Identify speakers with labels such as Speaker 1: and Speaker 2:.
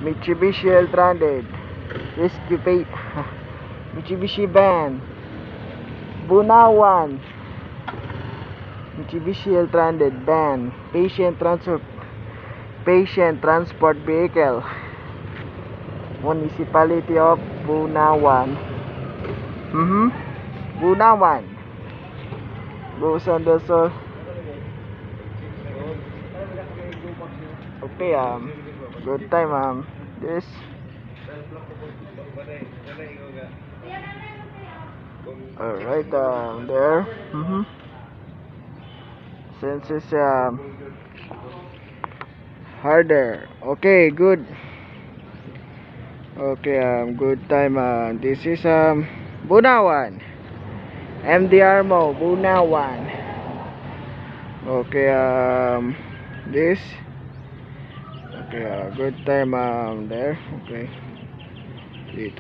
Speaker 1: Mitsubishi L-300 Rescue Pay Mitsubishi van Bunawan Mitsubishi L-300 van Patient Transport Vehicle Municipality of Bunawan. Bunawan Busan del Sol. Okay, good time, this alright, there. Since it's harder. Okay, good. Okay, good time. This is Bunawan. MDR Mo, Bunawan. Okay, this. Okay, good time there. Okay. Dito.